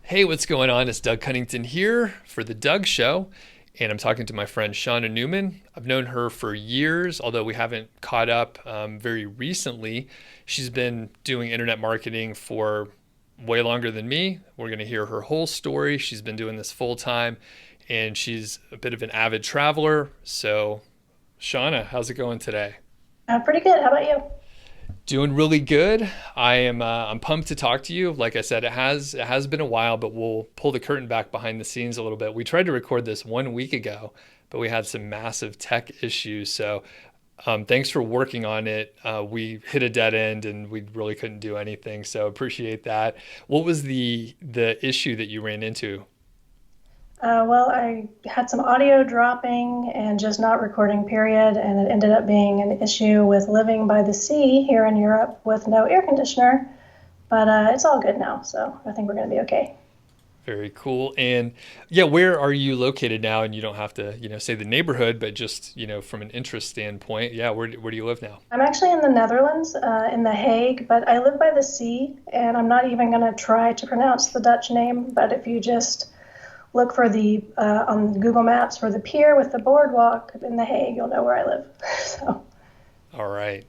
Hey, what's going on? It's Doug Cunnington here for The Doug Show, and I'm talking to my friend Shawna Newman. I've known her for years, although we haven't caught up very recently. She's been doing internet marketing for way longer than me. We're going to hear her whole story. She's been doing this full time, and she's a bit of an avid traveler. So, Shawna, how's it going today? Pretty good. How about you? Doing really good. I'm pumped to talk to you. Like I said, it has been a while, but we'll pull the curtain back behind the scenes a little bit. We tried to record this 1 week ago, but we had some massive tech issues. So thanks for working on it. We hit a dead end and we really couldn't do anything. So appreciate that. What was the issue that you ran into? Well, I had some audio dropping and just not recording, period. And it ended up being an issue with living by the sea here in Europe with no air conditioner. But it's all good now. So I think we're going to be okay. Very cool. And yeah, where are you located now? And you don't have to, say the neighborhood, but just, from an interest standpoint, yeah, where do you live now? I'm actually in the Netherlands, in The Hague, but I live by the sea. And I'm not even going to try to pronounce the Dutch name. But if you just look for the on Google Maps for the pier with the boardwalk in The Hague, you'll know where I live. So. All right.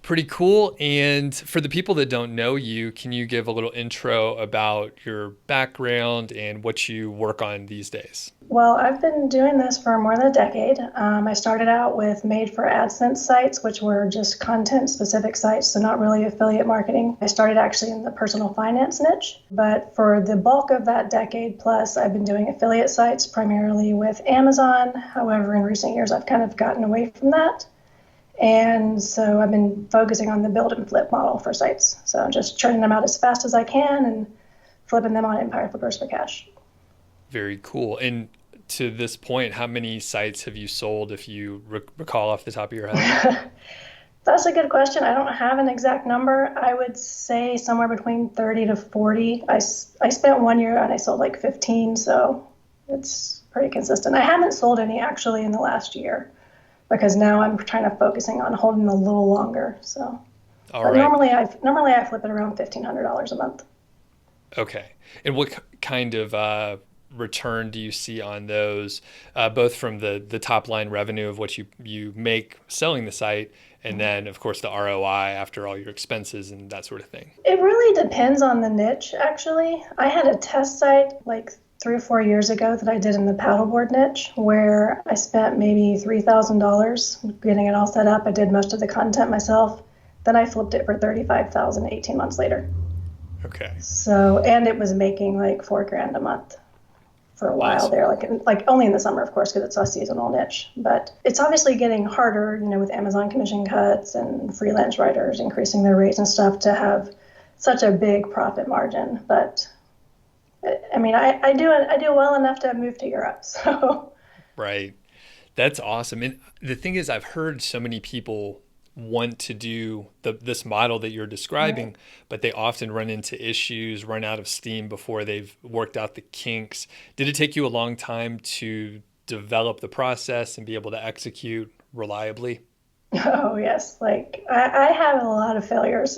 Pretty cool. And for the people that don't know you, can you give a little intro about your background and what you work on these days? Well, I've been doing this for more than a decade. I started out with made for AdSense sites, which were just content specific sites, so not really affiliate marketing. I started actually in the personal finance niche, but for the bulk of that decade plus, I've been doing affiliate sites primarily with Amazon. However, in recent years, I've kind of gotten away from that. And so I've been focusing on the build and flip model for sites. So just churning them out as fast as I can and flipping them on Empire Flippers for cash. Very cool. And to this point, how many sites have you sold if you recall off the top of your head? That's a good question. I don't have an exact number. I would say somewhere between 30 to 40. I spent 1 year and I sold like 15, so it's pretty consistent. I haven't sold any actually in the last year because now I'm trying to focusing on holding a little longer. So, All but right. normally I flip it around $1,500 a month. Okay. And what kind of return do you see on those, both from the top line revenue of what you make selling the site, and then of course the ROI after all your expenses and that sort of thing? It really depends on the niche, actually. I had a test site like 3 or 4 years ago that I did in the paddleboard niche where I spent maybe $3,000 getting it all set up. I did most of the content myself. Then I flipped it for 35,000 18 months later. Okay. So, and it was making like 4 grand a month for a while Awesome. there, like only in the summer, of course, because it's a seasonal niche. But it's obviously getting harder, with Amazon commission cuts and freelance writers increasing their rates and stuff to have such a big profit margin. But I mean, I do well enough to move to Europe. So Right. That's awesome. And the thing is, I've heard so many people want to do this model that you're right. describing, but they often run into issues, run out of steam before they've worked out the kinks. Did it take you a long time to develop the process and be able to execute reliably? Oh yes, like I had a lot of failures.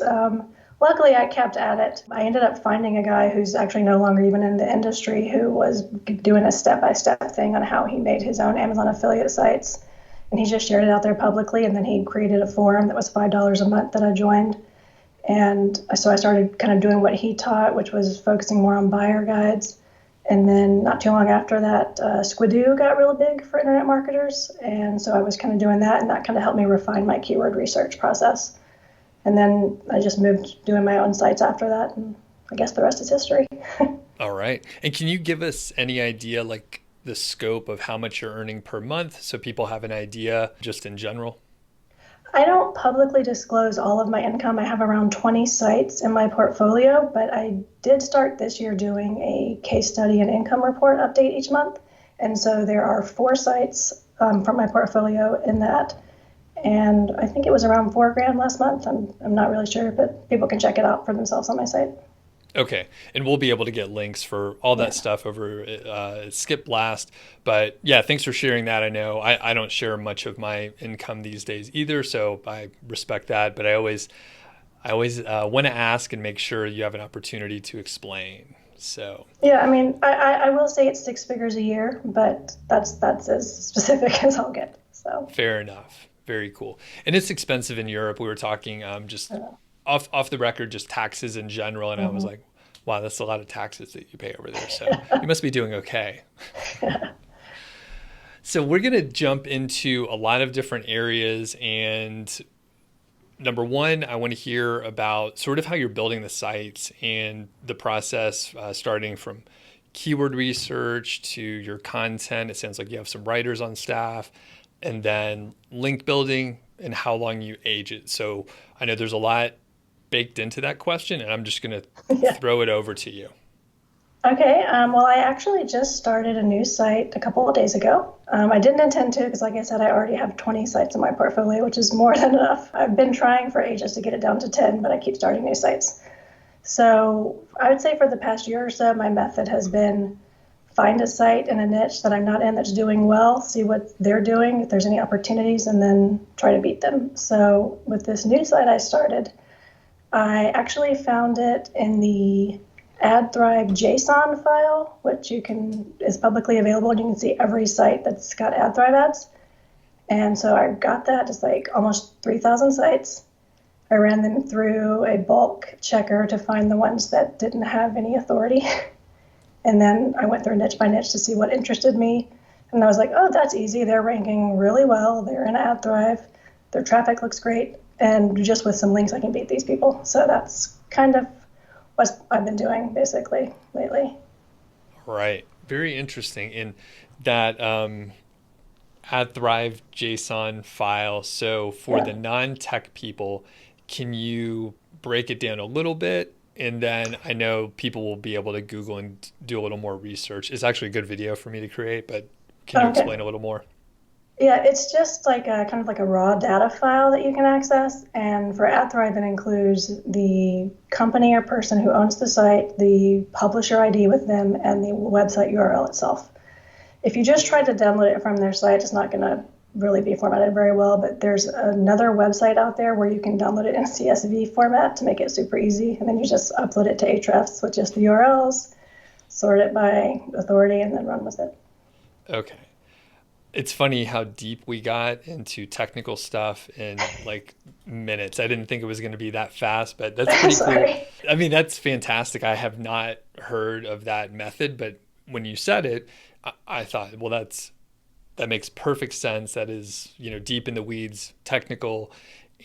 Luckily, I kept at it. I ended up finding a guy who's actually no longer even in the industry who was doing a step-by-step thing on how he made his own Amazon affiliate sites. And he just shared it out there publicly. And then he created a forum that was $5 a month that I joined. And so I started kind of doing what he taught, which was focusing more on buyer guides. And then not too long after that, Squidoo got real big for internet marketers. And so I was kind of doing that, and that kind of helped me refine my keyword research process. And then I just moved doing my own sites after that. And I guess the rest is history. All right. And can you give us any idea, like the scope of how much you're earning per month so people have an idea just in general? I don't publicly disclose all of my income. I have around 20 sites in my portfolio, but I did start this year doing a case study and income report update each month. And so there are 4 sites from my portfolio in that. And I think it was around 4 grand last month. I'm not really sure, but people can check it out for themselves on my site. Okay, and we'll be able to get links for all that Yeah. stuff over Skipblast. But yeah, thanks for sharing that. I know I don't share much of my income these days either, so I respect that. But I always want to ask and make sure you have an opportunity to explain. So Yeah, I mean, I will say it's 6 figures a year, but that's as specific as I'll get. So fair enough. Very cool. And it's expensive in Europe. We were talking just uh, off the record, just taxes in general. And I was mhm. like, wow, that's a lot of taxes that you pay over there. So you must be doing okay. So we're going to jump into a lot of different areas. And number one, I want to hear about sort of how you're building the sites and the process, starting from keyword research to your content. It sounds like you have some writers on staff, and then link building and how long you age it. So I know there's a lot baked into that question, and I'm just going to Yeah. throw it over to you. Okay. Well, I actually just started a new site a couple of days ago. I didn't intend to because, like I said, I already have 20 sites in my portfolio, which is more than enough. I've been trying for ages to get it down to 10, but I keep starting new sites. So I would say for the past year or so, my method has been find a site in a niche that I'm not in that's doing well, see what they're doing, if there's any opportunities, and then try to beat them. So with this new site I started, I actually found it in the Ahrefs JSON file, which is publicly available, and you can see every site that's got Ahrefs ads. And so I got that, just like almost 3,000 sites. I ran them through a bulk checker to find the ones that didn't have any authority. And then I went through niche by niche to see what interested me. And I was like, oh, that's easy. They're ranking really well. They're in Ahrefs. Their traffic looks great. And just with some links, I can beat these people. So that's kind of what I've been doing basically lately. Right. Very interesting. In that Ahrefs JSON file. So for Yeah. the non-tech people, can you break it down a little bit? And then I know people will be able to Google and do a little more research. It's actually a good video for me to create, but can you Okay. explain a little more? Yeah, it's just like a kind of like a raw data file that you can access. And for Ahrefs, it includes the company or person who owns the site, the publisher ID with them, and the website URL itself. If you just try to download it from their site, it's not going to really be formatted very well, but there's another website out there where you can download it in CSV format to make it super easy. And then you just upload it to Ahrefs with just the URLs, sort it by authority, and then run with it. Okay. It's funny how deep we got into technical stuff in like minutes. I didn't think it was going to be that fast, but that's pretty cool. Sorry. I mean, that's fantastic. I have not heard of that method, but when you said it, I thought, well, that makes perfect sense. That is, deep in the weeds, technical.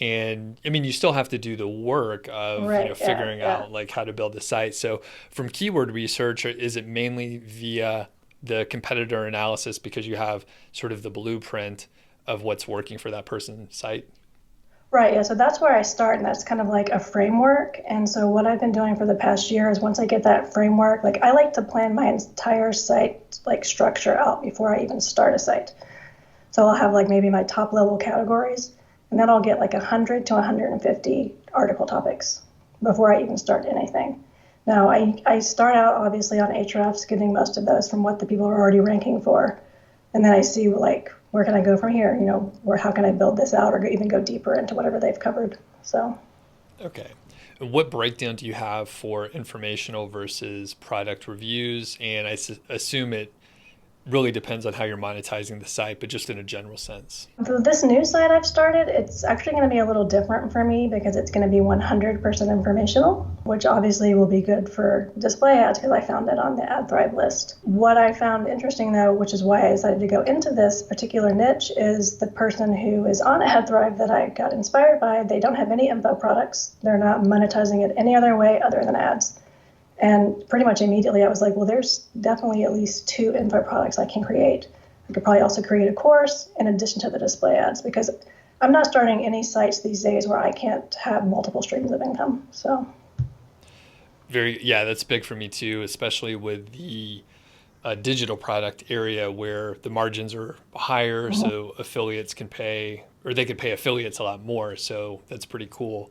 And I mean, you still have to do the work of, Right. Yeah. figuring Yeah. out like how to build the site. So from keyword research, is it mainly via the competitor analysis because you have sort of the blueprint of what's working for that person's site? Right, yeah, so that's where I start, and that's kind of like a framework. And so, what I've been doing for the past year is once I get that framework, like I like to plan my entire site like structure out before I even start a site. So, I'll have like maybe my top level categories, and then I'll get like 100 to 150 article topics before I even start anything. Now, I start out obviously on Ahrefs, getting most of those from what the people are already ranking for. And then I see like where can I go from here? Where how can I build this out or even go deeper into whatever they've covered? So Okay. And what breakdown do you have for informational versus product reviews? And assume it really depends on how you're monetizing the site, but just in a general sense. for this new site I've started, it's actually going to be a little different for me because it's going to be 100% informational, which obviously will be good for display ads because I found it on the AdThrive list. What I found interesting though, which is why I decided to go into this particular niche, is the person who is on AdThrive that I got inspired by, they don't have any info products. They're not monetizing it any other way other than ads. And pretty much immediately I was like, well, there's definitely at least 2 info products I can create. I could probably also create a course in addition to the display ads because I'm not starting any sites these days where I can't have multiple streams of income. So Yeah, that's big for me too, especially with the digital product area where the margins are higher. So affiliates can pay, or they could pay affiliates a lot more. So that's pretty cool.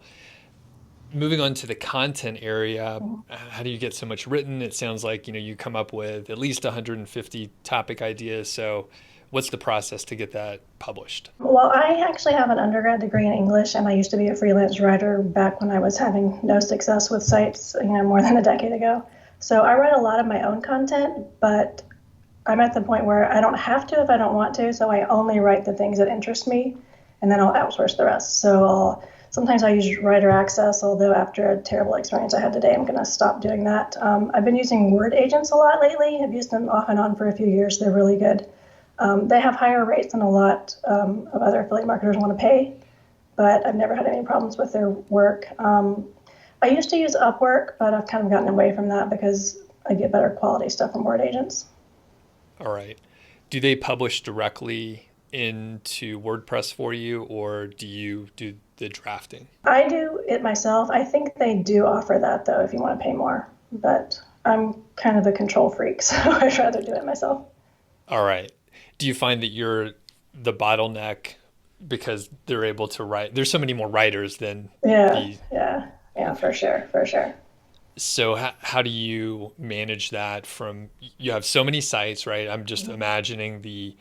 Moving on to the content area, how do you get so much written? It sounds like, you come up with at least 150 topic ideas. So what's the process to get that published? well, I actually have an undergrad degree in English, and I used to be a freelance writer back when I was having no success with sites, more than a decade ago. So I write a lot of my own content, but I'm at the point where I don't have to if I don't want to. So I only write the things that interest me, and then I'll outsource the rest. Sometimes I use writer access, although after a terrible experience I had today, I'm going to stop doing that. I've been using word agents a lot lately. I've used them off and on for a few years. They're really good. They have higher rates than a lot of other affiliate marketers want to pay, but I've never had any problems with their work. I used to use Upwork, but I've kind of gotten away from that because I get better quality stuff from word agents. All right. Do they publish directly into WordPress for you, or do you do the drafting? I do it myself. I think they do offer that, though, if you want to pay more. But I'm kind of a control freak, so I'd rather do it myself. All right. Do you find that you're the bottleneck because they're able to write? There's so many more writers than Yeah, the. yeah, for sure, for sure. So how do you manage that from, you have so many sites, right? I'm just imagining the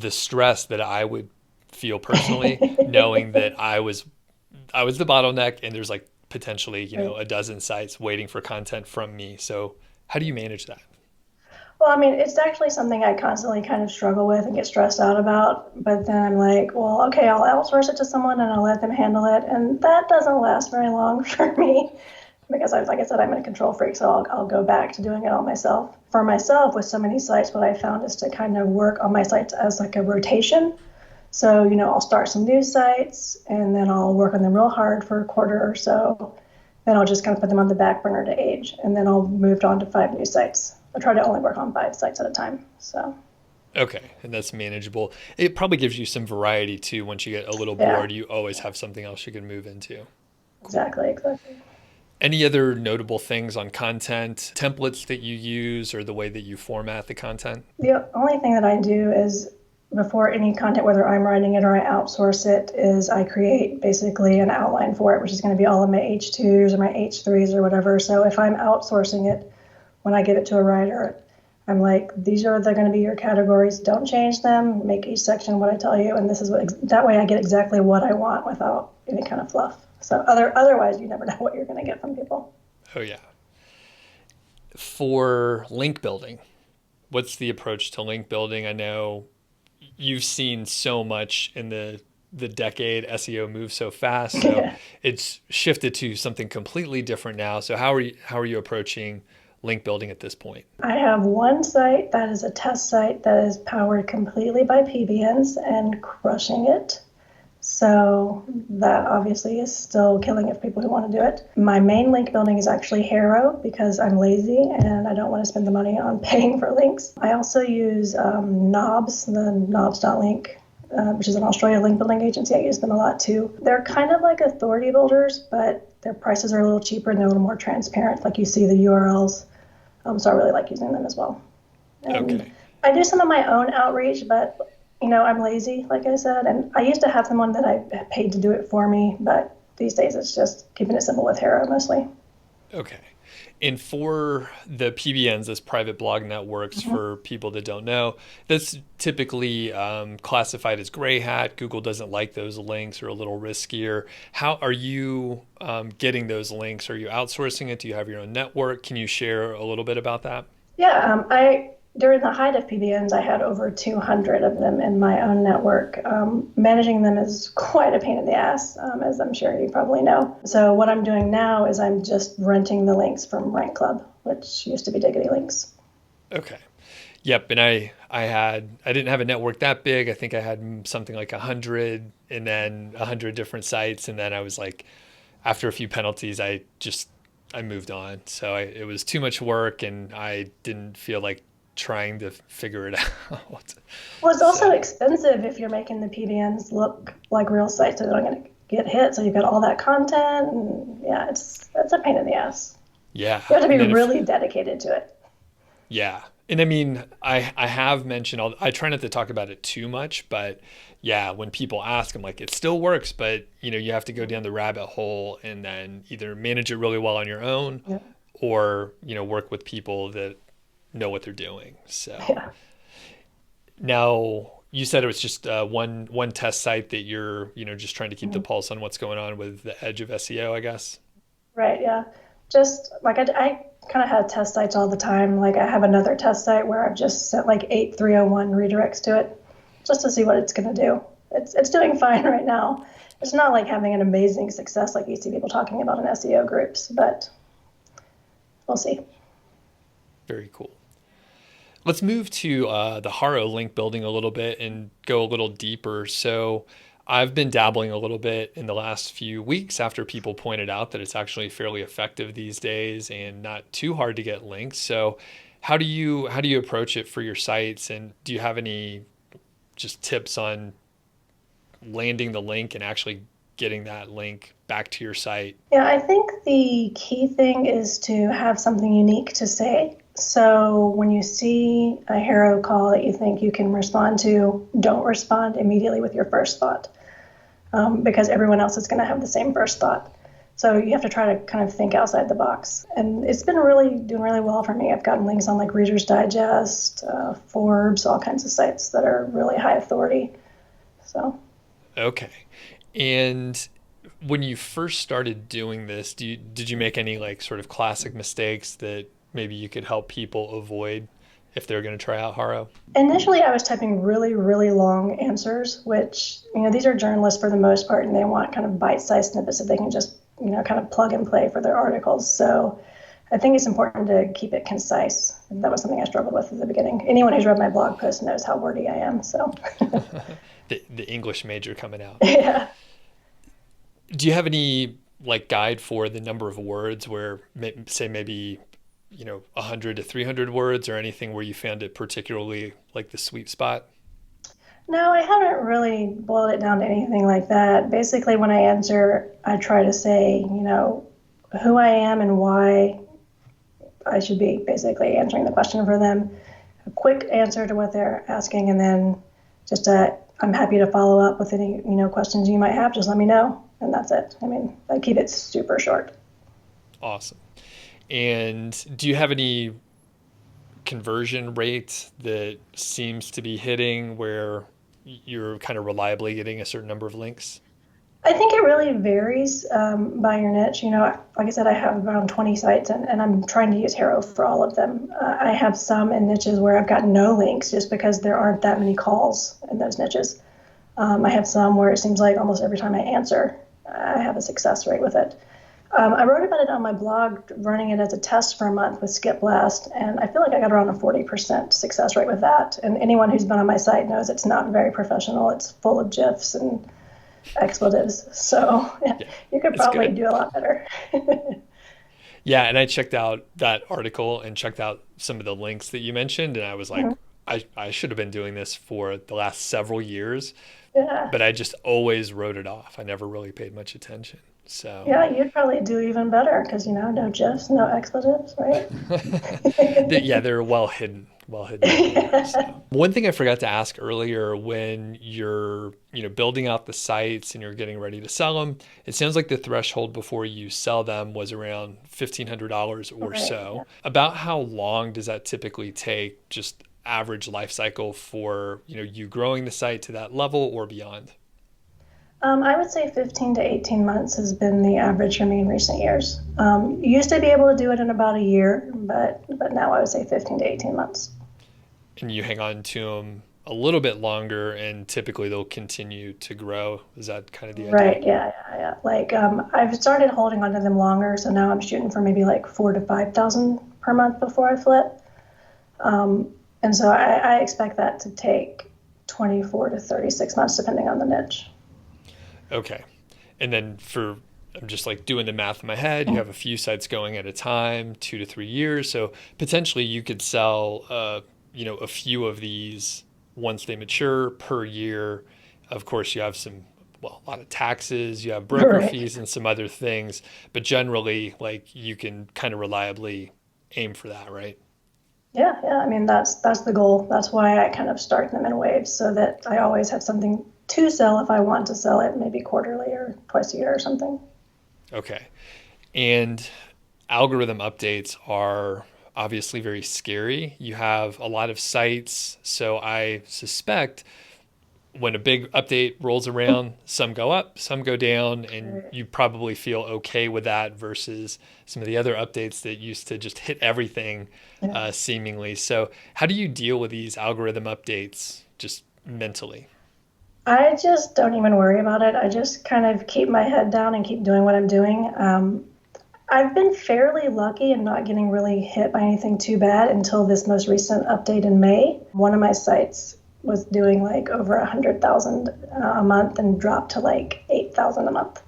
stress that I would feel personally knowing that I was the bottleneck and there's like potentially, Right. a dozen sites waiting for content from me. So how do you manage that? Well, I mean, it's actually something I constantly kind of struggle with and get stressed out about. But then I'm like, well, okay, I'll outsource it to someone and I'll let them handle it. And that doesn't last very long for me because, like I said, I'm a control freak. So I'll go back to doing it all myself. For myself, with so many sites, what I found is to kind of work on my sites as like a rotation. So, I'll start some new sites and then I'll work on them real hard for a quarter or so. Then I'll just kind of put them on the back burner to age. And then I'll move on to 5 new sites. I try to only work on 5 sites at a time. So, Okay, and that's manageable. It probably gives you some variety too. Once you get a little yeah, bored, you always have something else you can move into. Cool. exactly. Any other notable things on content, templates that you use, or the way that you format the content? The only thing that I do is before any content, whether I'm writing it or I outsource it, is I create basically an outline for it, which is going to be all of my H2s or my H3s or whatever. So if I'm outsourcing it, when I give it to a writer, I'm like, these are they're going to be your categories. Don't change them. Make each section what I tell you, and this is that way I get exactly what I want without any kind of fluff. So otherwise, you never know what you're going to get from people. Oh yeah. For link building, what's the approach to link building? I know you've seen so much in the decade. SEO moves so fast, so it's shifted to something completely different now. So how are you approaching link building at this point? I have one site that is a test site that is powered completely by PBNs and crushing it. So that obviously is still killing it for people who want to do it. My main link building is actually Haro because I'm lazy and I don't want to spend the money on paying for links. I also use Knobs, the knobs.link, which is an Australian link building agency. I use them a lot too. They're kind of like authority builders, but their prices are a little cheaper and they're a little more transparent. Like you see the URLs. So I really like using them as well. And Okay. I do some of my own outreach, but I'm lazy, like I said, and I used to have someone that I paid to do it for me, but these days it's just keeping it simple with Haro mostly. Okay. And for the PBNs, this private blog networks, for people that don't know, that's typically classified as gray hat. Google doesn't like those links, or a little riskier. How are you getting those links? Are you outsourcing it? Do you have your own network? Can you share a little bit about that? Yeah, I during the height of PBNs, I had over 200 of them in my own network. Managing them is quite a pain in the ass, as I'm sure you probably know. So what I'm doing now is I'm just renting the links from Rank Club, which used to be Diggity Links. Okay. Yep. And I didn't have a network that big. I think I had something like 100 and then 100 different sites. And then I was like, after a few penalties, I moved on. So it was too much work and I didn't feel like trying to figure it out. Well, it's also So expensive if you're making the PBNs look like real sites, so they're not going to get hit. So you've got all that content, and yeah, it's a pain in the ass. yeah. You have to be And then if, really dedicated to it. yeah. And I mean, I have mentioned, I try not to talk about it too much, but yeah, when people ask, I'm like, it still works, but you have to go down the rabbit hole and then either manage it really well on your own Yeah, or, work with people that know what they're doing. So yeah, now you said it was just one test site that you're, just trying to keep the mhm. pulse on what's going on with the edge of SEO, I guess. Right, yeah. Just like I kind of have test sites all the time. Like I have another test site where I've just sent like 8 301 redirects to it just to see what it's going to do. It's doing fine right now. It's not like having an amazing success like you see people talking about in SEO groups, but we'll see. Very cool. Let's move to the Haro link building a little bit and go a little deeper. So I've been dabbling a little bit in the last few weeks after people pointed out that it's actually fairly effective these days and not too hard to get links. So how do you approach it for your sites, and do you have any just tips on landing the link and actually getting that link back to your site? Yeah, I think the key thing is to have something unique to say. So when you see a Haro call that you think you can respond to, don't respond immediately with your first thought, because everyone else is going to have the same first thought. So you have to try to kind of think outside the box. And it's been doing really well for me. I've gotten links on like Reader's Digest, Forbes, all kinds of sites that are really high authority. So. Okay. And when you first started doing this, did you make any like sort of classic mistakes that maybe you could help people avoid if they're going to try out Haro? Initially, I was typing really, really long answers, which, these are journalists for the most part, and they want kind of bite-sized snippets that they can just, kind of plug and play for their articles. So I think it's important to keep it concise. That was something I struggled with at the beginning. Anyone who's read my blog post knows how wordy I am, so. the English major coming out. Yeah. Do you have any like guide for the number of words where say maybe 100 to 300 words, or anything where you found it particularly like the sweet spot? No, I haven't really boiled it down to anything like that. Basically, when I answer, I try to say, who I am and why I should be basically answering the question for them. A quick answer to what they're asking, and then just I'm happy to follow up with any, questions you might have. Just let me know, and that's it. I keep it super short. Awesome. And do you have any conversion rate that seems to be hitting where you're kind of reliably getting a certain number of links? I think it really varies by your niche. Like I said, I have around 20 sites, and I'm trying to use Haro for all of them. I have some in niches where I've got no links just because there aren't that many calls in those niches. I have some where it seems like almost every time I answer, I have a success rate with it. I wrote about it on my blog, running it as a test for a month with Skipblast, and I feel like I got around a 40% success rate with that. And anyone who's been on my site knows it's not very professional. It's full of GIFs and expletives. So yeah, you could probably do a lot better. Yeah, and I checked out that article and checked out some of the links that you mentioned, and I was like, I should have been doing this for the last several years, but I just always wrote it off. I never really paid much attention. So yeah, you'd probably do even better because no GIFs, no expletives, right? Yeah, they're well hidden. There, so. One thing I forgot to ask earlier, when you're building out the sites and you're getting ready to sell them, it sounds like the threshold before you sell them was around $1,500 or so. Yeah. About how long does that typically take? Just average life cycle for you growing the site to that level or beyond? I would say 15 to 18 months has been the average for me in recent years. You used to be able to do it in about a year, but now I would say 15 to 18 months. And you hang on to them a little bit longer, and typically they'll continue to grow. Is that kind of the idea? Right, yeah. Like I've started holding on to them longer, so now I'm shooting for maybe like 4,000 to 5,000 per month before I flip. And so I expect that to take 24 to 36 months, depending on the niche. Okay. And then I'm just like doing the math in my head, you have a few sites going at a time, 2 to 3 years. So potentially you could sell, a few of these once they mature per year. Of course, you have a lot of taxes, you have broker fees and some other things, but generally like you can kind of reliably aim for that, right? Yeah. That's the goal. That's why I kind of start them in waves so that I always have something to sell if I want to sell it, maybe quarterly or twice a year or something. Okay. And algorithm updates are obviously very scary. You have a lot of sites, so I suspect when a big update rolls around, some go up, some go down, and you probably feel okay with that versus some of the other updates that used to just hit everything seemingly. So how do you deal with these algorithm updates just mentally? I just don't even worry about it. I just kind of keep my head down and keep doing what I'm doing. I've been fairly lucky in not getting really hit by anything too bad until this most recent update in May. One of my sites was doing like over 100,000 a month and dropped to like 8,000 a month.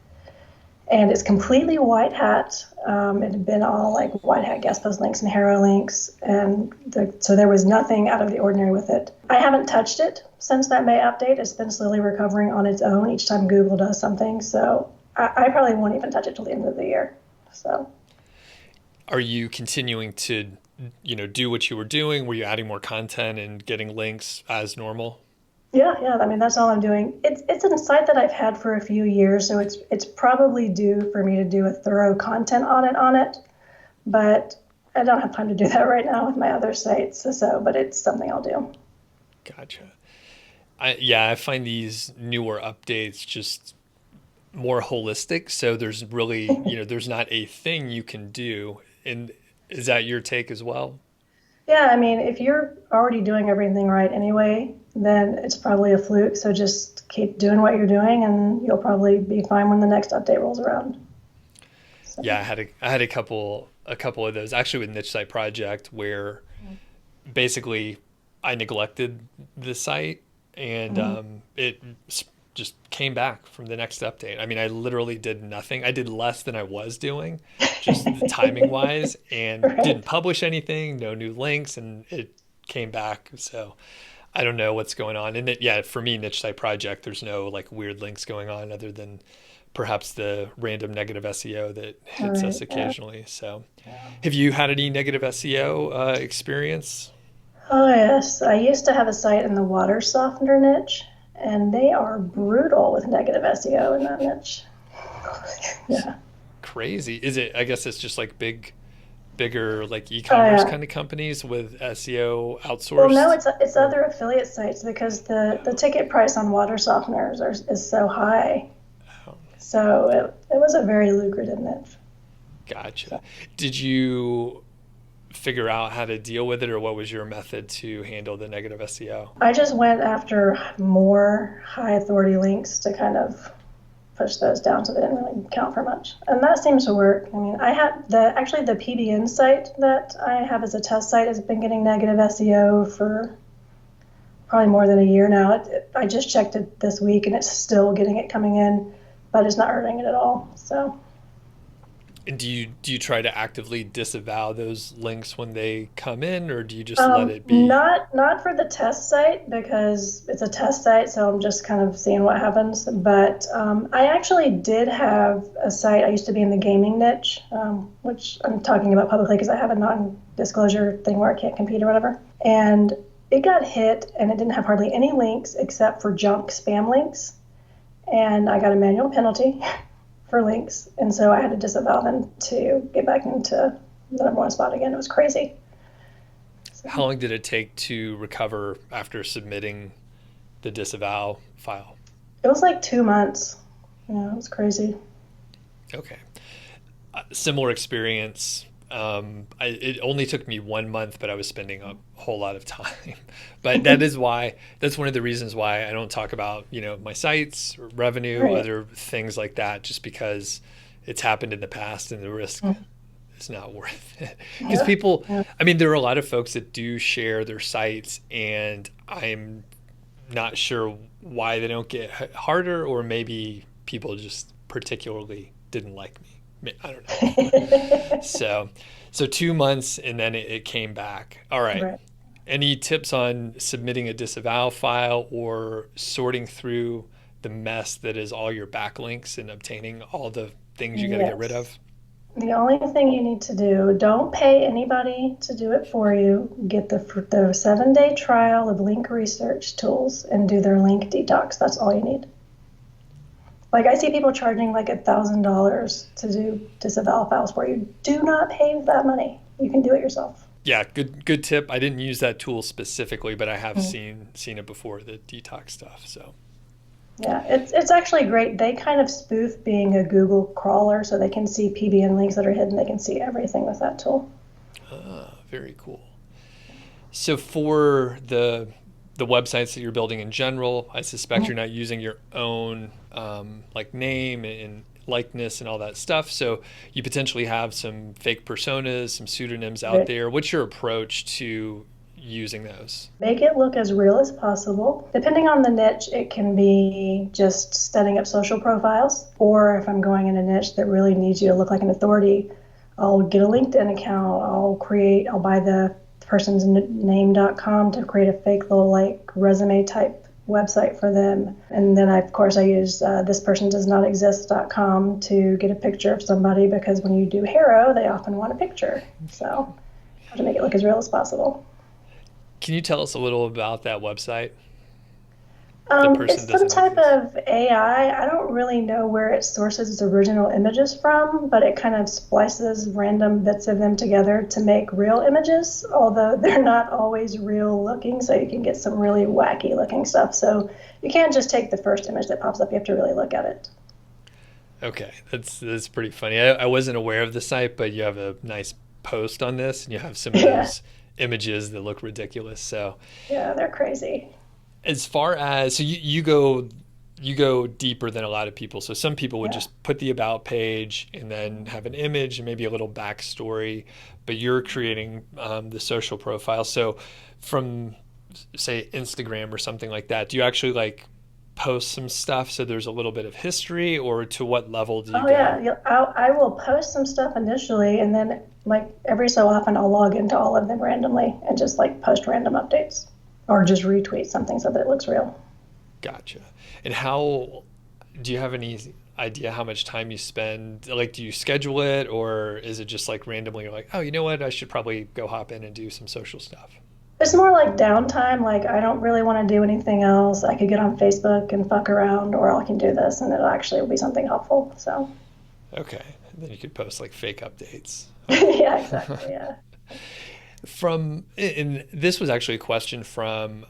And it's completely white hat. It had been all like white hat guest post links and Haro links. And so there was nothing out of the ordinary with it. I haven't touched it since that May update. It's been slowly recovering on its own each time Google does something. So I probably won't even touch it till the end of the year. So, are you continuing to, do what you were doing? Were you adding more content and getting links as normal? Yeah. I mean, that's all I'm doing. It's a site that I've had for a few years, so it's probably due for me to do a thorough content audit on it. But I don't have time to do that right now with my other sites. But it's something I'll do. Gotcha. I find these newer updates just more holistic. So there's really, there's not a thing you can do. And is that your take as well? Yeah, I mean, if you're already doing everything right anyway, then it's probably a fluke. So just keep doing what you're doing and you'll probably be fine when the next update rolls around. So. Yeah, I had a couple of those actually with Niche Site Project where basically I neglected the site and it just came back from the next update. I mean, I literally did nothing. I did less than I was doing, just timing wise, and didn't publish anything, no new links, and it came back. So I don't know what's going on. And for me, Niche Site Project, there's no like weird links going on other than perhaps the random negative SEO that hits us occasionally. So have you had any negative SEO experience? Oh, yes. I used to have a site in the water softener niche. And they are brutal with negative SEO in that niche. Yeah. Crazy. Is it, I guess it's just like bigger like e-commerce kind of companies with SEO outsourced? Well, no, it's other affiliate sites because the ticket price on water softeners is so high. Oh. So it was a very lucrative niche. Gotcha. Did you figure out how to deal with it, or what was your method to handle the negative SEO? I just went after more high authority links to kind of push those down so they didn't really count for much. And that seems to work. I mean, I have the PBN site that I have as a test site has been getting negative SEO for probably more than a year now. I just checked it this week and it's still getting it coming in, but it's not hurting it at all. So. And do you try to actively disavow those links when they come in, or do you just let it be? Not for the test site because it's a test site, so I'm just kind of seeing what happens. But I actually did have a site. I used to be in the gaming niche, which I'm talking about publicly because I have a non-disclosure thing where I can't compete or whatever. And it got hit, and it didn't have hardly any links except for junk spam links. And I got a manual penalty for links, and so I had to disavow them to get back into the number one spot again. It was crazy. So. How long did it take to recover after submitting the disavow file? It was like 2 months. Yeah, it was crazy. Okay. Similar experience. It only took me 1 month, but I was spending a whole lot of time. But that's one of the reasons why I don't talk about, my sites, or revenue, other things like that, just because it's happened in the past and the risk is not worth it. Because people, I mean, there are a lot of folks that do share their sites, and I'm not sure why they don't get harder, or maybe people just particularly didn't like me. I don't know. So 2 months, and then it came back. All right. Any tips on submitting a disavow file or sorting through the mess that is all your backlinks and obtaining all the things you got to get rid of? The only thing you need to do, don't pay anybody to do it for you. Get the 7-day trial of link research tools and do their link detox. That's all you need. Like, I see people charging like $1,000 to do disavow files for you. Do not pay that money. You can do it yourself. Yeah, good tip. I didn't use that tool specifically, but I have Mm. seen it before, the detox stuff. So Yeah, it's actually great. They kind of spoof being a Google crawler, so they can see PBN links that are hidden. They can see everything with that tool. very cool. So for the websites that you're building in general, I suspect you're not using your own like name and likeness and all that stuff. So you potentially have some fake personas, some pseudonyms out Right. there. What's your approach to using those? Make it look as real as possible. Depending on the niche, it can be just setting up social profiles, or if I'm going in a niche that really needs you to look like an authority, I'll get a LinkedIn account. I'll buy the person's name.com to create a fake little like resume type website for them. And then of course I use thispersondoesnotexist.com to get a picture of somebody, because when you do Haro, they often want a picture. So I have to make it look as real as possible. Can you tell us a little about that website? The person It's some doesn't type exist. of AI. I don't really know where it sources its original images from, but it kind of splices random bits of them together to make real images, although they're not always real looking, so you can get some really wacky looking stuff. So you can't just take the first image that pops up, you have to really look at it. Okay, that's pretty funny. I wasn't aware of the site, but you have a nice post on this, and you have some of Yeah, those images that look ridiculous. So yeah, they're crazy. as far as you go deeper than a lot of people. So some people would Yeah. just put the about page and then have an image and maybe a little backstory, but you're creating the social profile. So from say Instagram or something like that, do you actually like post some stuff so there's a little bit of history, or to what level do you Oh go? yeah, I will post some stuff initially, and then like every so often I'll log into all of them randomly and just like post random updates or just retweet something so that it looks real. Gotcha. And how do you have any idea how much time you spend? Like, do you schedule it, or is it just like randomly you're like, oh, you know what? I should probably go hop in and do some social stuff. It's more like downtime. Like I don't really want to do anything else. I could get on Facebook and fuck around, or I can do this, and it'll actually be something helpful. So Okay. And then you could post like fake updates. Okay. yeah, exactly. Yeah. And this was actually a question from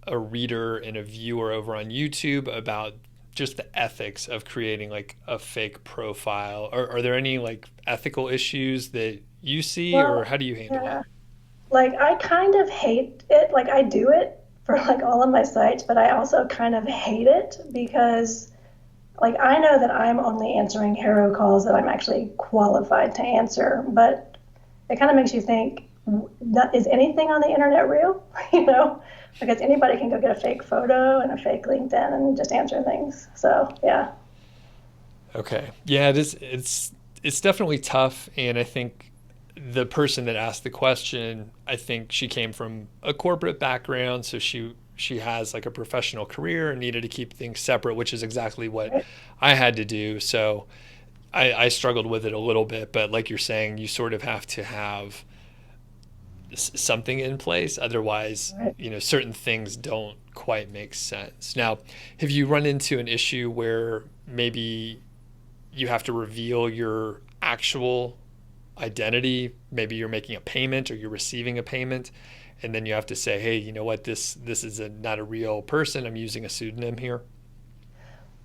a reader and a viewer over on YouTube about just the ethics of creating like a fake profile. Are there any like ethical issues that you see, or Well, how do you handle it? yeah. Like I kind of hate it. Like I do it for like all of my sites, but I also kind of hate it because like I know that I'm only answering hero calls that I'm actually qualified to answer, but it kind of makes you think, is anything on the internet real? You know, because anybody can go get a fake photo and a fake LinkedIn and just answer things. So yeah, Okay. Yeah, it is. It's definitely tough, and I think the person that asked the question, I think she came from a corporate background, so she has like a professional career and needed to keep things separate, which is exactly what right, I had to do. So I struggled with it a little bit, but like you're saying, you sort of have to have something in place, otherwise, right. certain things don't quite make sense. Now, have you run into an issue where maybe you have to reveal your actual identity? Maybe you're making a payment or you're receiving a payment, and then you have to say, hey, you know what, this is not a real person. I'm using a pseudonym here.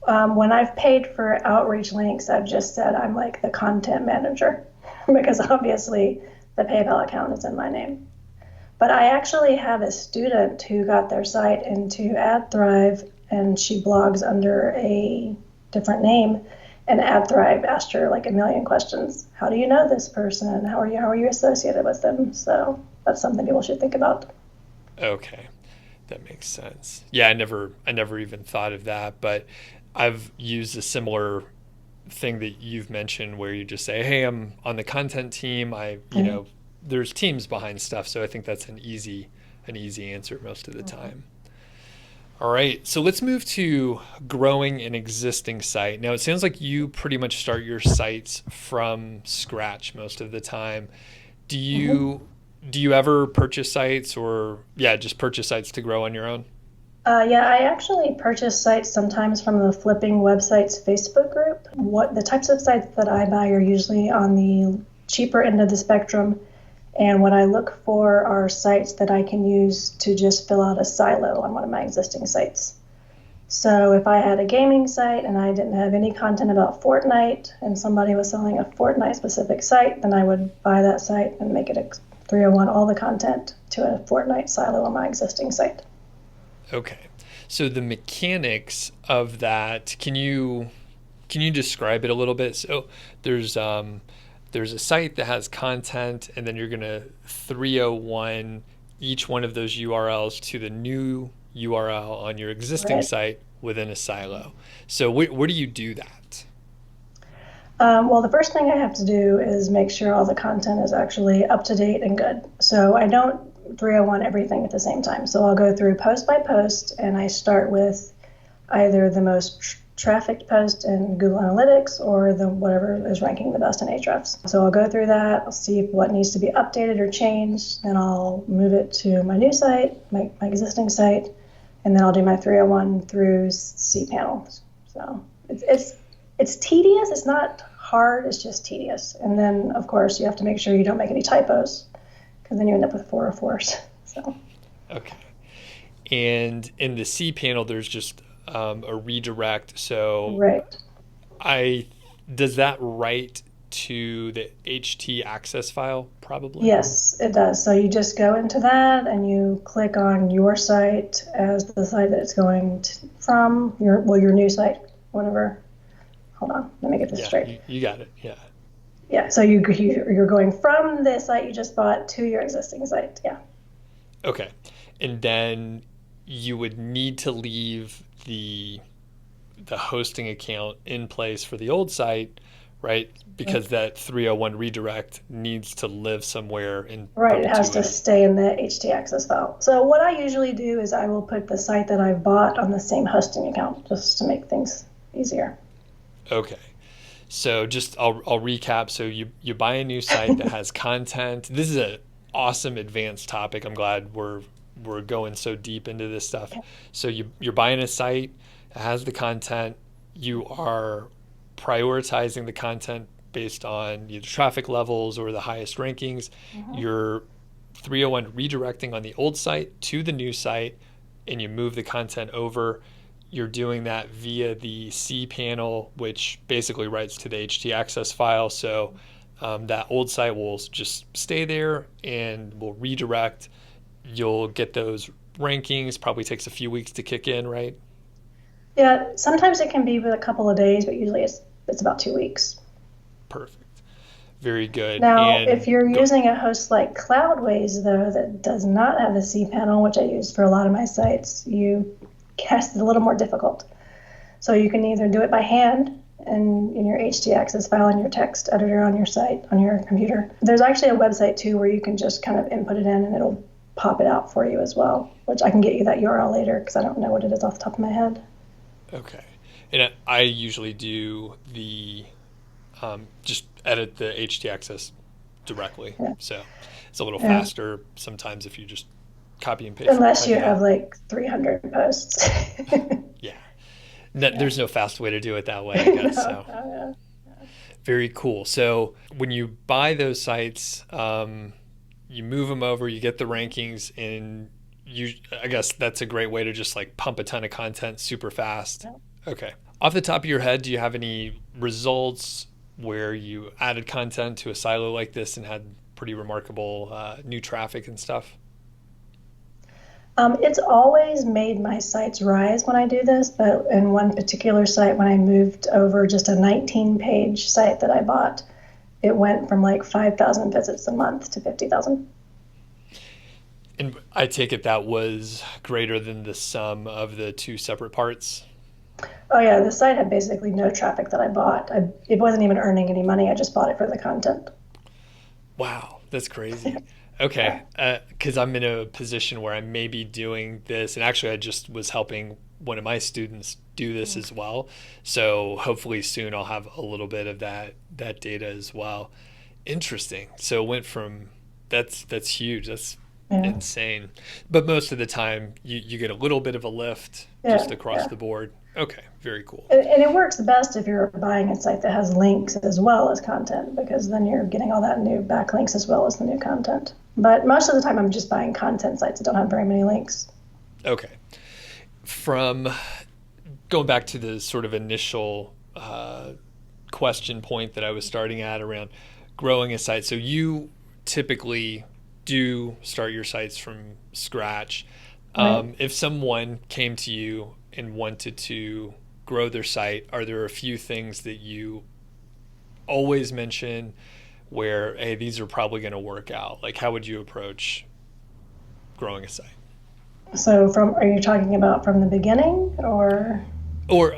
When I've paid for outreach links, I've just said I'm like the content manager because obviously the PayPal account is in my name. But I actually have a student who got their site into AdThrive, and she blogs under a different name. And AdThrive asked her like a million questions. How do you know this person? How are you associated with them? So that's something people should think about. Okay, that makes sense. Yeah, I never even thought of that, but I've used a similar thing that you've mentioned where you just say, hey, I'm on the content team. Mhm. There's teams behind stuff, so I think that's an easy answer most of the time. All right, so let's move to growing an existing site. Now, it sounds like you pretty much start your sites from scratch most of the time. Do Mhm. you do you ever purchase sites, or yeah, just purchase sites to grow on your own? Yeah, I actually purchase sites sometimes from the Flipping Websites Facebook group. What the types of sites that I buy are usually on the cheaper end of the spectrum, And what I look for are sites that I can use to just fill out a silo on one of my existing sites. So if I had a gaming site and I didn't have any content about Fortnite and somebody was selling a Fortnite specific site, then I would buy that site and make it a 301 all the content to a Fortnite silo on my existing site. Okay. So the mechanics of that, can you describe it a little bit? So there's a site that has content, and then you're gonna 301 each one of those URLs to the new URL on your existing Right. site within a silo. So where do you do that? Well, the first thing I have to do is make sure all the content is actually up to date and good. So I don't 301 everything at the same time. So I'll go through post by post and I start with either the most trafficked post in Google Analytics or the whatever is ranking the best in Ahrefs. So I'll go through that, I'll see what needs to be updated or changed, then I'll move it to my new site, my existing site, and then I'll do my 301 through cPanel. So it's tedious. It's not hard. It's just tedious. And then, of course, you have to make sure you don't make any typos because then you end up with 404s. So. Okay. And in the cPanel, there's just a redirect. So Right. I does that write to the HT access file probably? Yes, it does. So you just go into that and you click on your site as the site that it's going from, your new site, whatever. Hold on, let me get this Yeah, straight. you got it. Yeah. Yeah, so you're going from the site you just bought to your existing site. Yeah. Okay. And then you would need to leave the hosting account in place for the old site, right? Because that 301 redirect needs to live somewhere in Right, it has to perpetuity. stay in the HT access file. So what I usually do is I will put the site that I've bought on the same hosting account just to make things easier. Okay. So just I'll recap. So you buy a new site that has content. This is an awesome advanced topic. I'm glad we're going so deep into this stuff. So you're buying a site that has the content. You are prioritizing the content based on either traffic levels or the highest rankings. Mhm. You're 301 redirecting on the old site to the new site, and you move the content over. You're doing that via the cPanel, which basically writes to the HT access file. So that old site will just stay there and will redirect. You'll get those rankings. Probably takes a few weeks to kick in, right? Yeah, sometimes it can be with a couple of days, but usually it's about 2 weeks. Perfect. Very good. Now, if And you're go. using a host like Cloudways, though, that does not have the cPanel, which I use for a lot of my sites, you guess it's a little more difficult. So you can either do it by hand and in your HT access file in your text editor on your site, on your computer. There's actually a website, too, where you can just kind of input it in and it'll pop it out for you as well, which I can get you that URL later because I don't know what it is off the top of my head. Okay. And I usually do the just edit the HT access directly. Yeah. So it's a little Yeah. faster sometimes if you just copy and paste, Unless type you it have out. like 300 posts. Yeah. Yeah. There's no fast way to do it that way, I No, guess. So no, very cool. So when you buy those sites, you move them over, you get the rankings, and I guess that's a great way to just like pump a ton of content super fast. no. Okay. Off the top of your head, do you have any results where you added content to a silo like this and had pretty remarkable new traffic and stuff? It's always made my sites rise when I do this, but in one particular site, when I moved over just a 19-page site that I bought, it went from like 5,000 visits a month to 50,000. And I take it that was greater than the sum of the two separate parts. Oh yeah, the site had basically no traffic that I bought. It wasn't even earning any money. I just bought it for the content. Wow, that's crazy. Okay, Yeah. because I'm in a position where I may be doing this, and actually, I just was helping one of my students do this as well. So hopefully soon I'll have a little bit of that data as well. Interesting. So it went from that's huge. That's Yeah. insane. But most of the time, you get a little bit of a lift just Yeah. across Yeah. the board. Okay, very cool. And it works best if you're buying a site that has links as well as content, because then you're getting all that new backlinks as well as the new content. But most of the time, I'm just buying content sites that don't have very many links. Okay. From going back to the sort of initial question point that I was starting at around growing a site. So you typically do start your sites from scratch. Right. If someone came to you and wanted to grow their site, are there a few things that you always mention where, hey, these are probably going to work out? Like, how would you approach growing a site? So are you talking about from the beginning or? Or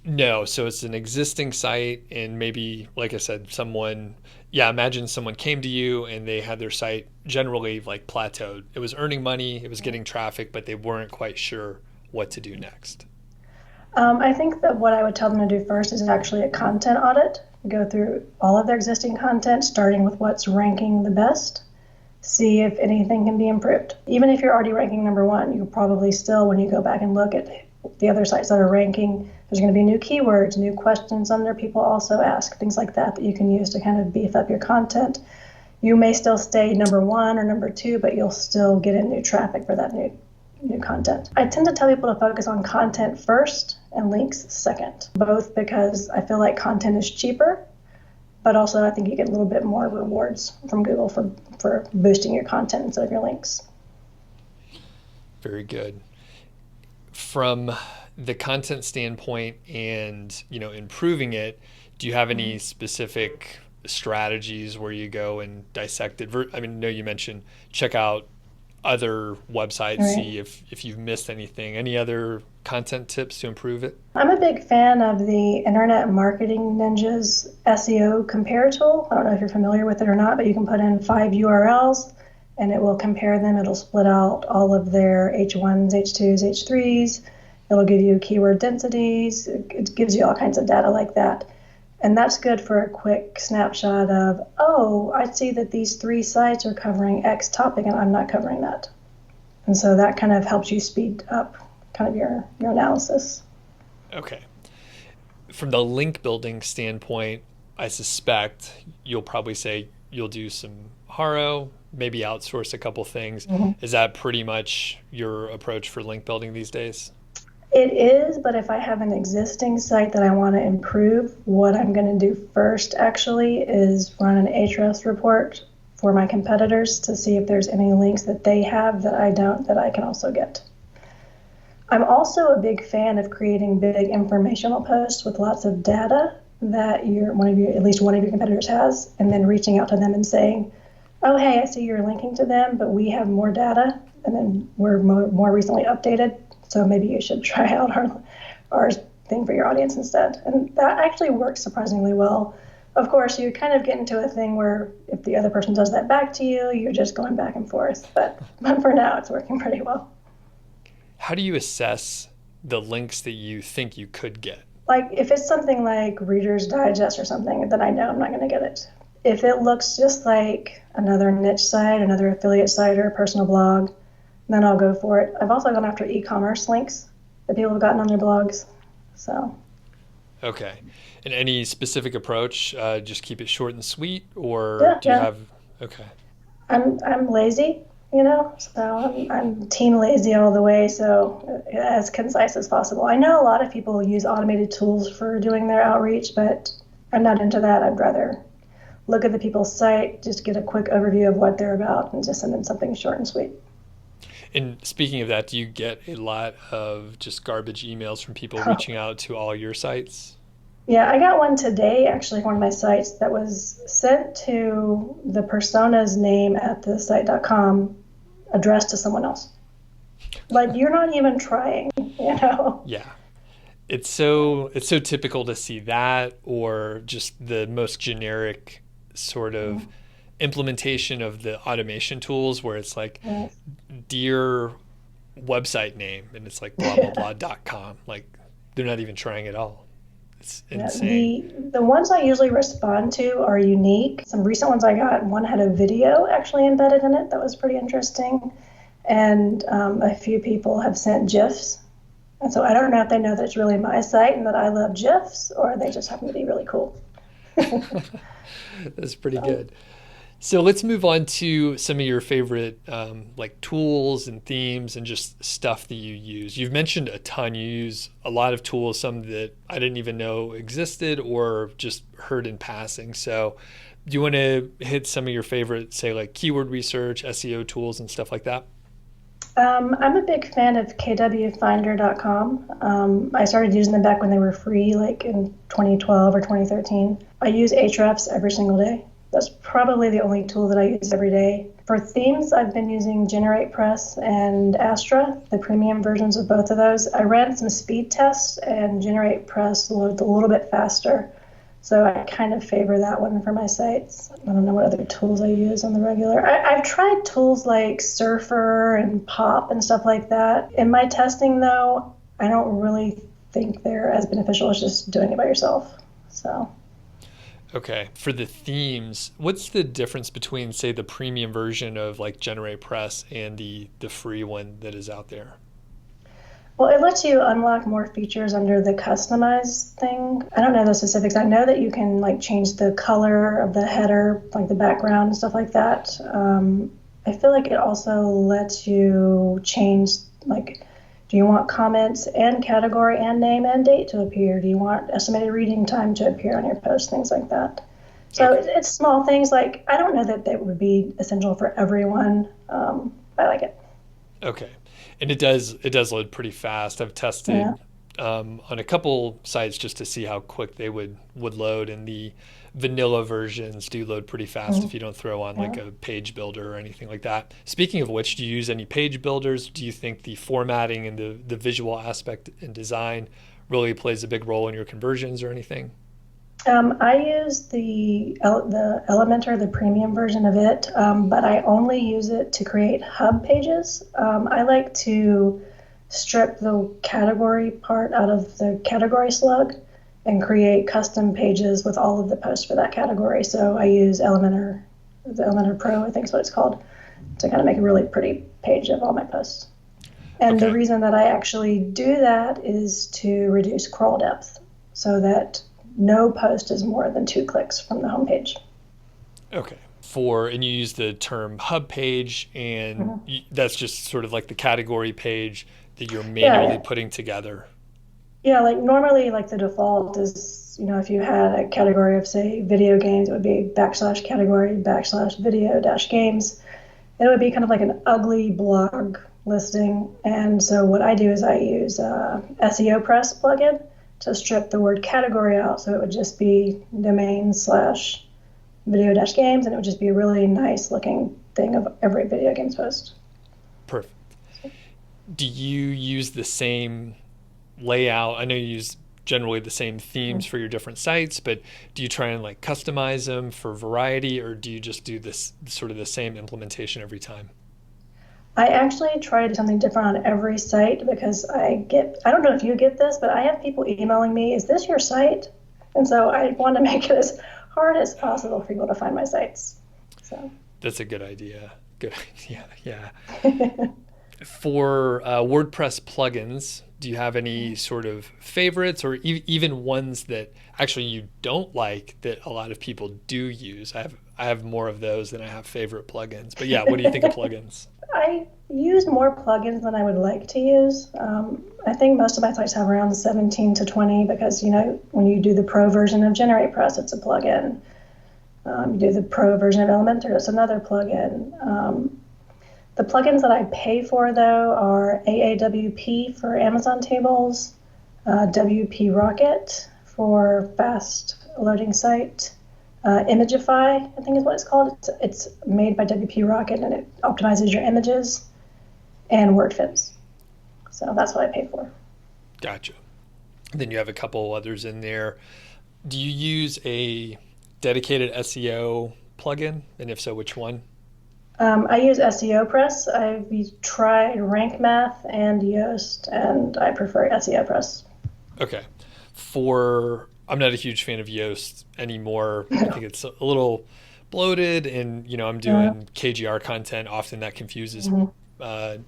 no, so it's an existing site, and maybe, like I said, imagine someone came to you and they had their site generally like plateaued. It was earning money, it was getting traffic, but they weren't quite sure what to do next. I think that what I would tell them to do first is actually a content audit. Go through all of their existing content, starting with what's ranking the best. See if anything can be improved. Even if you're already ranking number one, you'll probably still, when you go back and look at the other sites that are ranking, there's going to be new keywords, new questions on there people also ask, things like that you can use to kind of beef up your content. You may still stay number one or number two, but you'll still get in new traffic for that new content. I tend to tell people to focus on content first and links second, both because I feel like content is cheaper, but also I think you get a little bit more rewards from Google for boosting your content instead of your links. Very good. From the content standpoint and, improving it, do you have any specific strategies where you go and dissect it? I know you mentioned check out other websites, Right. see if you've missed anything. Any other content tips to improve it? I'm a big fan of the Internet Marketing Ninja's SEO compare tool. I don't know if you're familiar with it or not, but you can put in 5 URLs and it will compare them. It'll split out all of their H1s, H2s, H3s. It'll give you keyword densities. It gives you all kinds of data like that. And that's good for a quick snapshot of, oh, I see that these 3 sites are covering X topic and I'm not covering that. And so that kind of helps you speed up kind of your analysis. Okay. From the link building standpoint, I suspect you'll probably say you'll do some Haro, maybe outsource a couple things. Mm-hmm. Is that pretty much your approach for link building these days? It is, but if I have an existing site that I want to improve, what I'm going to do first actually is run an Ahrefs report for my competitors to see if there's any links that they have that I don't, that I can also get. I'm also a big fan of creating big informational posts with lots of data that at least one of your competitors has, and then reaching out to them and saying, oh, hey, I see you're linking to them, but we have more data, and then we're more recently updated. So maybe you should try out our thing for your audience instead. And that actually works surprisingly well. Of course, you kind of get into a thing where if the other person does that back to you, you're just going back and forth. But for now, it's working pretty well. How do you assess the links that you think you could get? Like if it's something like Reader's Digest or something, then I know I'm not going to get it. If it looks just like another niche site, another affiliate site, or a personal blog, then I'll go for it. I've also gone after e-commerce links that people have gotten on their blogs. So. Okay. And any specific approach? Just keep it short and sweet, or do you have? Okay. I'm lazy, so I'm team lazy all the way. So as concise as possible. I know a lot of people use automated tools for doing their outreach, but I'm not into that. I'd rather look at the people's site, just get a quick overview of what they're about, and just send them something short and sweet. And speaking of that, do you get a lot of just garbage emails from people reaching out to all your sites? Yeah, I got one today, actually, for one of my sites that was sent to the persona's name at the site.com, addressed to someone else. Like, you're not even trying, Yeah. It's so typical to see that, or just the most generic sort of implementation of the automation tools where it's like, dear website name, and it's like blah blah blah.com. Like they're not even trying at all. It's insane. The ones I usually respond to are unique. Some recent ones I got, one had a video actually embedded in it that was pretty interesting, and a few people have sent GIFs And so I don't know if they know that it's really my site and that I love GIFs, or they just happen to be really cool. That's pretty So, good. So let's move on to some of your favorite like tools and themes and just stuff that you use. You've mentioned a ton. You use a lot of tools, some that I didn't even know existed or just heard in passing. So do you want to hit some of your favorite, say like keyword research, SEO tools and stuff like that? I'm a big fan of kwfinder.com. I started using them back when they were free, like in 2012 or 2013. I use Ahrefs every single day. That's probably the only tool that I use every day. For themes, I've been using GeneratePress and Astra, the premium versions of both of those. I ran some speed tests, and GeneratePress loads a little bit faster. So I kind of favor that one for my sites. I don't know what other tools I use on the regular. I've tried tools like Surfer and Pop and stuff like that. In my testing, though, I don't really think they're as beneficial as just doing it by yourself. So. Okay. For the themes, what's the difference between, say, the premium version of like GeneratePress and the free one that is out there? Well, it lets you unlock more features under the customize thing. I don't know the specifics. I know that you can like change the color of the header, like the background and stuff like that. I feel like it also lets you change, like, do you want comments and category and name and date to appear? Do you want estimated reading time to appear on your post? Things like that. So Okay. it's small things. Like, I don't know that they would be essential for everyone. I like it. Okay. And it does load pretty fast. I've Yeah. tested on a couple sites just to see how quick they would load, and the vanilla versions do load pretty fast Mhm. if you don't throw on Yeah. like a page builder or anything like that. Speaking of which, do you use any page builders? Do you think the formatting and the visual aspect and design really plays a big role in your conversions or anything? I use the Elementor, the premium version of it, but I only use it to create hub pages. I like to strip the category part out of the category slug and create custom pages with all of the posts for that category. So I use Elementor, the Elementor Pro, I think is what it's called, to kind of make a really pretty page of all my posts. And the Okay. reason that I actually do that is to reduce crawl depth so that no post is more than 2 clicks from the homepage. Okay. And you use the term hub page, and Mhm. that's just sort of like the category page that you're Yeah, manually yeah. putting together. Yeah, like normally, like the default is, if you had a category of, say, video games, it would be backslash category backslash video dash games. And it would be kind of like an ugly blog listing. And so what I do is I use SEO Press plugin to strip the word category out. So it would just be domain slash video dash games, and it would just be a really nice looking thing of every video games post. Perfect. Do you use the same layout? I know you use generally the same themes for your different sites, but do you try and like customize them for variety, or do you just do this sort of the same implementation every time? I actually try to do something different on every site because I don't know if you get this, but I have people emailing me, is this your site? And so I want to make it as hard as possible for people to find my sites. So, That's a good idea. Good idea. Yeah. For WordPress plugins, do you have any sort of favorites or even ones that actually you don't like that a lot of people do use? I have more of those than I have favorite plugins. But yeah, what do you think of plugins? I use more plugins than I would like to use. I think most of my sites have around 17 to 20 because, when you do the pro version of GeneratePress, it's a plugin. You do the pro version of Elementor, it's another plugin. The plugins that I pay for, though, are AAWP for Amazon tables, WP Rocket for fast loading site, Imagify, I think is what it's called. It's made by WP Rocket, and it optimizes your images, and WordFence. So that's what I pay for. Gotcha. Then you have a couple others in there. Do you use a dedicated SEO plugin? And if so, which one? I use SEO Press. I've tried Rank Math and Yoast, and I prefer SEO Press. Okay. I'm not a huge fan of Yoast anymore. I think it's a little bloated, and I'm Uh, doing KGR content. Often that confuses mhm. uh,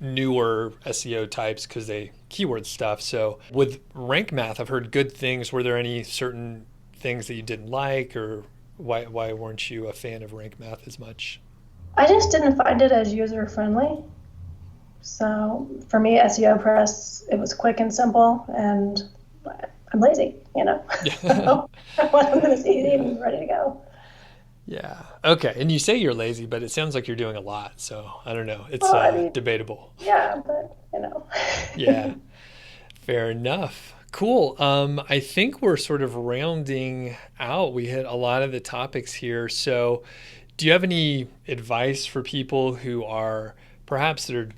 newer SEO types because they keyword stuff. So with rank math, I've heard good things. Were there any certain things that you didn't like, or why weren't you a fan of rank math as much? I just didn't find it as user friendly. So for me, SEO Press, it was quick and simple, and I'm lazy, you know. Yeah. So I want something that's easy Yeah. and ready to go. Yeah. Okay. And you say you're lazy, but it sounds like you're doing a lot. So I don't know. It's Well, I mean, debatable. yeah, but you know. Yeah. Fair enough. Cool. I think we're sort of rounding out. We hit a lot of the topics here. So, do you have any advice for people who are perhaps that are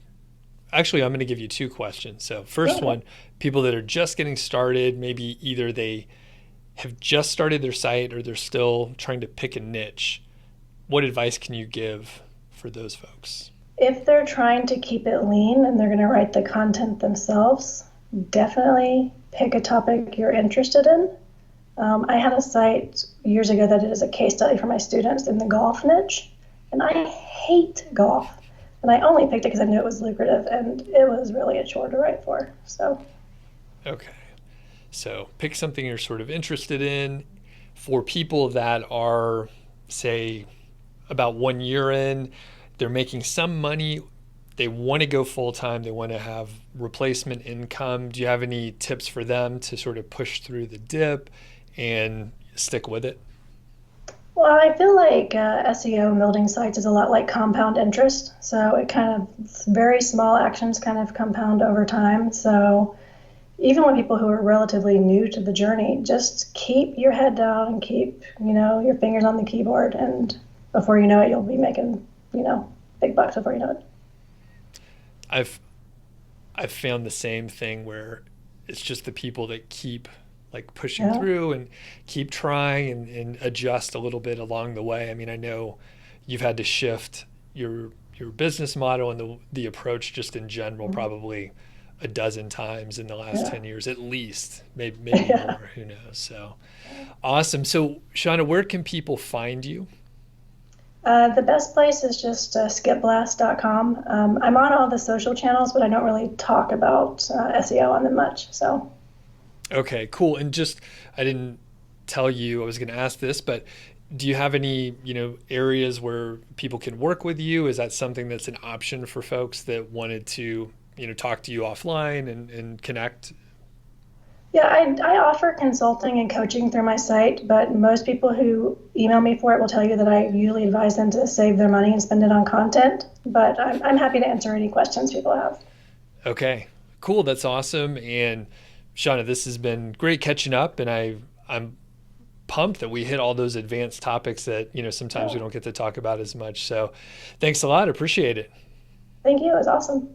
actually, I'm going to give you two questions. So, first Okay. one, people that are just getting started, maybe either they have just started their site or they're still trying to pick a niche. What advice can you give for those folks? If they're trying to keep it lean and they're going to write the content themselves, definitely pick a topic you're interested in. I had a site years ago that did as a case study for my students in the golf niche, and I hate golf. And I only picked it because I knew it was lucrative, and it was really a chore to write for. So, Okay. So pick something you're sort of interested in. For people that are, say, about 1 year in, they're making some money, they want to go full time, they want to have replacement income. Do you have any tips for them to sort of push through the dip and stick with it? well, I feel like SEO and building sites is a lot like compound interest. So it kind of very small actions kind of compound over time. So even with people who are relatively new to the journey, just keep your head down and keep, your fingers on the keyboard. And before you know it, you'll be making, big bucks before you know it. I've I've found the same thing where it's just the people that keep like pushing Yeah. through and keep trying and adjust a little bit along the way. I mean, I know you've had to shift your business model and the approach just in general Mhm. probably a dozen times in the last Yeah. 10 years at least, maybe Yeah. more, who knows. So awesome. So Shawna, where can people find you? The best place is just skipblast.com. I'm on all the social channels, but I don't really talk about SEO on them much. So, Okay, cool. And just, I didn't tell you I was going to ask this, but do you have any, areas where people can work with you? Is that something that's an option for folks that wanted to, talk to you offline and connect? yeah, I offer consulting and coaching through my site, but most people who email me for it will tell you that I usually advise them to save their money and spend it on content. But I'm happy to answer any questions people have. Okay, cool. That's awesome. And Shawna, this has been great catching up, and I'm pumped that we hit all those advanced topics that, sometimes we Yeah. don't get to talk about as much. So thanks a lot. Appreciate it. Thank you. It was awesome.